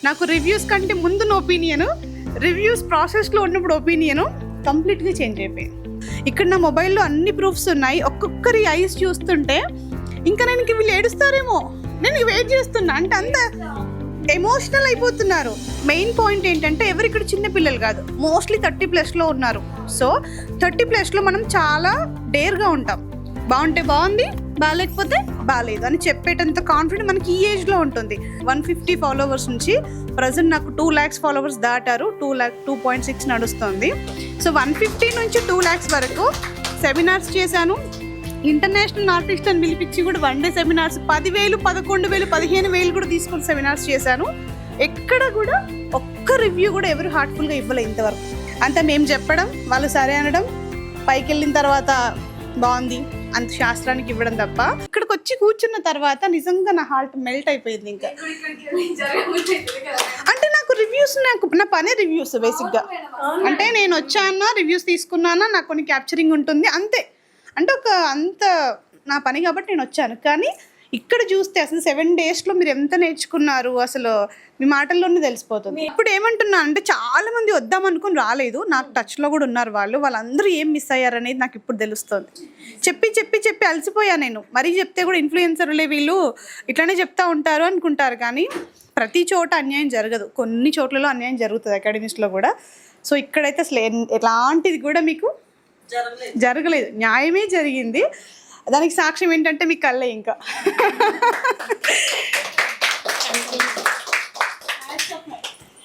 నాకు రివ్యూస్ కంటే ముందు ఒపీనియన్, రివ్యూస్ ప్రాసెస్లో ఉన్నప్పుడు ఒపీనియన్ కంప్లీట్గా చేంజ్ అయిపోయింది. ఇక్కడ నా మొబైల్లో అన్ని ప్రూఫ్స్ ఉన్నాయి. ఒక్కొక్కరి ఐస్ చూస్తుంటే ఇంకా నేను వీళ్ళు ఏడుస్తారేమో నేను వెయిట్ చేస్తున్నా అంటే అంత ఎమోషనల్ అయిపోతున్నారు. మెయిన్ పాయింట్ ఏంటంటే ఎవరు ఇక్కడ చిన్న పిల్లలు కాదు, మోస్ట్లీ 30+ ఉన్నారు. సో 30+ మనం చాలా డేర్గా ఉంటాం. బాగుంటే బాగుంది, బాగాలేకపోతే బాగాలేదు అని చెప్పేటంత కాన్ఫిడెంట్ మనకి ఈ ఏజ్లో ఉంటుంది. 150 ఫాలోవర్స్ నుంచి ప్రజెంట్ నాకు 2 lakhs ఫాలోవర్స్ దాటారు. 2.6 నడుస్తుంది. సో 150 నుంచి 2 lakhs వరకు సెమినార్స్ చేశాను. ఇంటర్నేషనల్ ఆర్టిస్ట్ అని పిలిపించి కూడా 1 day సెమినార్స్ 10,000, 11,000, 15,000 కూడా తీసుకుని సెమినార్స్ చేశాను. ఎక్కడ కూడా ఒక్క రివ్యూ కూడా ఎవరు హార్ట్ఫుల్గా ఇవ్వలేదు ఇంతవరకు. అంతా మేము చెప్పడం, వాళ్ళు సరే అనడం, పైకి వెళ్ళిన తర్వాత బాగుంది అంత శాస్త్రానికి ఇవ్వడం తప్ప. ఇక్కడికి వచ్చి కూర్చున్న తర్వాత నిజంగా నా హార్ట్ మెల్ట్ అయిపోయింది. ఇంకా అంటే నాకు రివ్యూస్, నా పనే రివ్యూస్ బేసిక్గా. అంటే నేను వచ్చానా, రివ్యూస్ తీసుకున్నానా, నాకు కొన్ని క్యాప్చరింగ్ ఉంటుంది అంతే. అంటే అంత నా పని కాబట్టి నేను వచ్చాను. కానీ ఇక్కడ చూస్తే అసలు 7 daysలో మీరు ఎంత నేర్చుకున్నారు అసలు మీ మాటల్లోనే తెలిసిపోతుంది. ఇప్పుడు ఏమంటున్నా అంటే చాలా మంది వద్దామనుకుని రాలేదు, నాకు టచ్లో కూడా ఉన్నారు. వాళ్ళందరూ ఏం మిస్ అయ్యారనేది నాకు ఇప్పుడు తెలుస్తుంది. చెప్పి చెప్పి చెప్పి అలసిపోయా నేను. మరీ చెప్తే కూడా ఇన్ఫ్లుయెన్సర్లే వీళ్ళు ఇట్లానే చెప్తా ఉంటారు అనుకుంటారు. కానీ ప్రతి చోట అన్యాయం జరగదు, కొన్ని చోట్లలో అన్యాయం జరుగుతుంది అకాడమీస్లో కూడా. సో ఇక్కడైతే అసలు ఎలాంటిది కూడా మీకు జరగలేదు, న్యాయమే జరిగింది. దానికి సాక్ష్యం ఏంటంటే మీ కళ్ళే ఇంకా